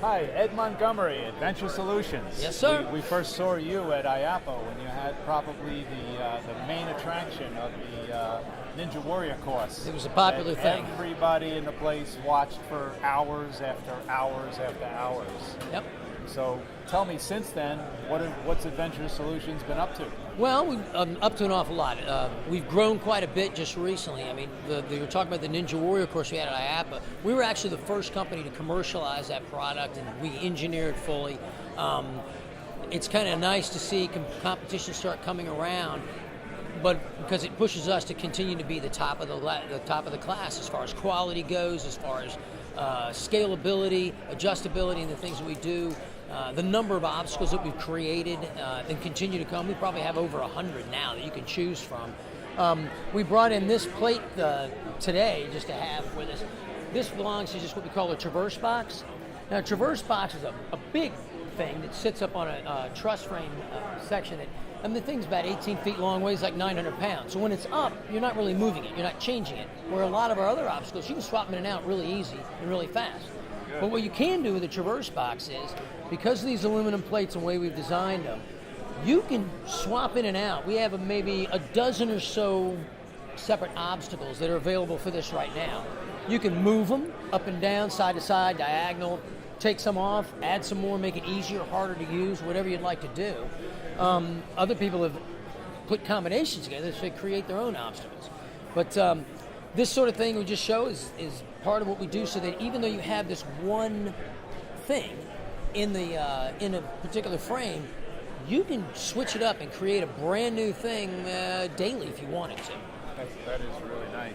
Hi, Ed Montgomery, Adventure Solutions. Yes, sir. We first saw you at IAPA when you had probably the main attraction of the Ninja Warrior course. It was a popular thing. Everybody in the place watched for hours after hours after hours. Yep. So tell me, since then, what's Adventure Solutions been up to? Well, we've up to an awful lot. We've grown quite a bit just recently. I mean, you were talking about the Ninja Warrior course we had at IAPA. We were actually the first company to commercialize that product, and we engineered fully. It's kind of nice to see competition start coming around, but because it pushes us to continue to be the top of the class as far as quality goes, as far as scalability, adjustability, and the things that we do. The number of obstacles that we've created and continue to come, we probably have over 100 now that you can choose from. We brought in this plate today just to have with us. This belongs to just what we call a traverse box. Now, a traverse box is a big thing that sits up on a truss frame section. And the thing's about 18 feet long, weighs like 900 pounds. So when it's up, you're not really moving it, you're not changing it. Where a lot of our other obstacles, you can swap them in and out really easy and really fast. Good. But what you can do with a traverse box is, because of these aluminum plates and the way we've designed them, you can swap in and out. We have maybe a dozen or so separate obstacles that are available for this right now. You can move them up and down, side to side, diagonal, take some off, add some more, make it easier, harder to use, whatever you'd like to do. Other people have put combinations together so they create their own obstacles. But this sort of thing we just show is part of what we do, so that even though you have this one thing in a particular frame, you can switch it up and create a brand new thing daily if you wanted to. That is really nice.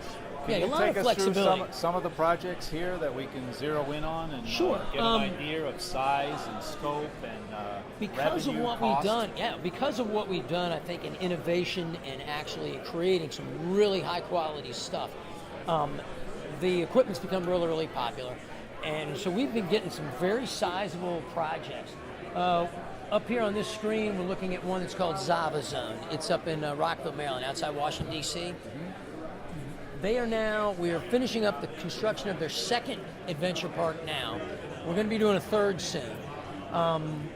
Yeah, a lot of Take us flexibility. through some of the projects here that we can zero in on and Sure. Get an idea of size and scope and because of revenue, what cost. we've done, because of what we've done, I think in innovation and actually creating some really high quality stuff, the equipment's become really, really popular. And so we've been getting some very sizable projects. Up here on this screen, we're looking at one that's called Zava Zone. It's up in Rockville, Maryland, outside Washington, D.C. Mm-hmm. We are finishing up the construction of their second adventure park now. We're going to be doing a third soon.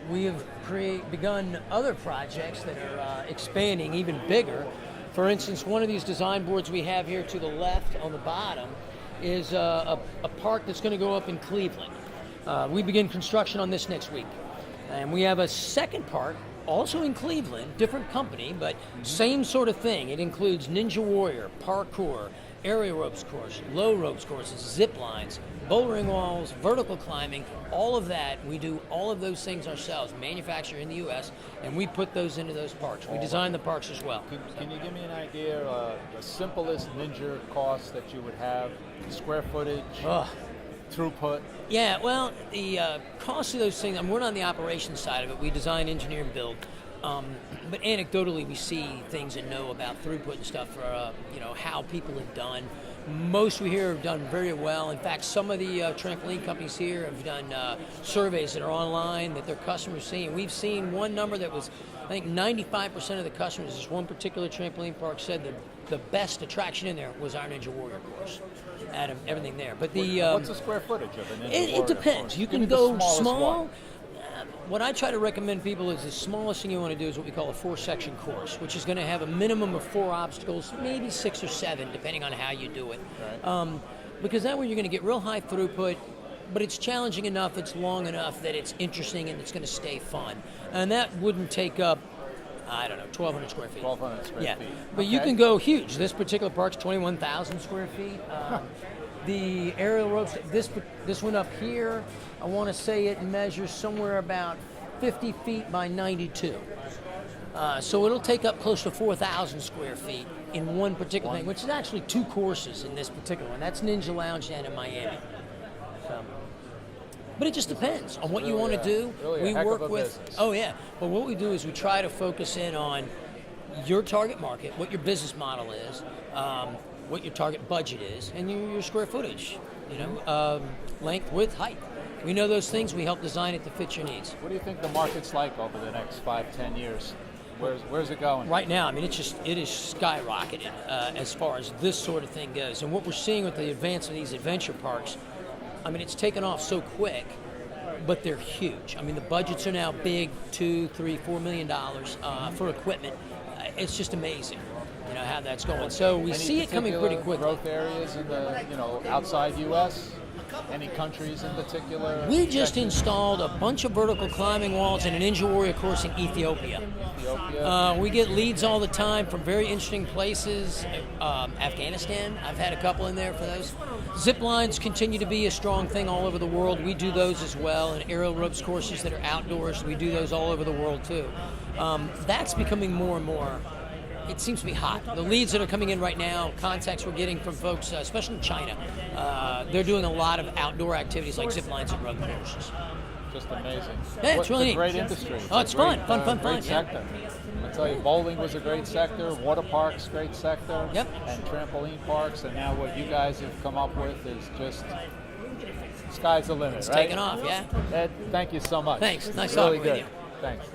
We have begun other projects that are expanding even bigger. For instance, one of these design boards we have here to the left on the bottom is a park that's going to go up in Cleveland. We begin construction on this next week. And we have a second park, also in Cleveland, different company, but same sort of thing. It includes Ninja Warrior, parkour, aerial ropes course, low ropes courses, zip lines, bouldering walls, vertical climbing, all of that. We do all of those things ourselves, manufacture in the U.S., and we put those into those parks. We design the parks as well. Can you give me an idea of the simplest Ninja cost that you would have, square footage, throughput? Yeah, well, the cost of those things, we're not on the operations side of it. We design, engineer, and build. But anecdotally, we see things and know about throughput and stuff for how people have done. Most we hear have done very well. In fact, some of the trampoline companies here have done surveys that are online that their customers see. And we've seen one number that was, I think 95% of the customers, this one particular trampoline park said the best attraction in there was our Ninja Warrior course out of everything there. But what's the square footage of a Ninja Warrior It depends. course? You can go small. What I try to recommend people is the smallest thing you want to do is what we call a 4-section course, which is going to have a minimum of 4 obstacles, maybe 6 or 7, depending on how you do it. Right. Because that way you're going to get real high throughput, but it's challenging enough, it's long enough that it's interesting and it's going to stay fun. And that wouldn't take up, 1,200 square feet. 1,200 square feet. But you can go huge. This particular park's 21,000 square feet. The aerial ropes, this one up here, I want to say it measures somewhere about 50 feet by 92. So it'll take up close to 4,000 square feet in one particular thing, which is actually 2 courses in this particular one. That's Ninja Lounge down in Miami. So, but it just depends on what you want to do. Really we work with. Business. Oh yeah, but what we do is we try to focus in on your target market, what your business model is, what your target budget is, and your square footage, length, width, height. We know those things. We help design it to fit your needs. What do you think the market's like over the next 5-10 years? Where's it going? Right now, it is skyrocketing as far as this sort of thing goes. And what we're seeing with the advance of these adventure parks, it's taken off so quick but they're huge. I mean, the budgets are now big, $2, $3, $4 million for equipment. It's just amazing, how that's going. So we see it coming pretty quickly. Growth areas in the, outside U.S. Any countries in particular? We just installed a bunch of vertical climbing walls and a Ninja Warrior course in Ethiopia. We get leads all the time from very interesting places. Afghanistan, I've had a couple in there for those. Zip lines continue to be a strong thing all over the world. We do those as well. And aerial ropes courses that are outdoors, we do those all over the world too. That's becoming more and more. It seems to be hot. The leads that are coming in right now, contacts we're getting from folks, especially in China, they're doing a lot of outdoor activities like zip lines and rope courses. Just amazing. Yeah, it's really a neat. great industry. Oh, it's fun. Great sector. I tell you, bowling was a great sector, water parks, great sector, Yep. and trampoline parks, and now what you guys have come up with is just sky's the limit, It's right? taking off, yeah. Ed, thank you so much. Thanks. Nice really talking good. with you. Thanks.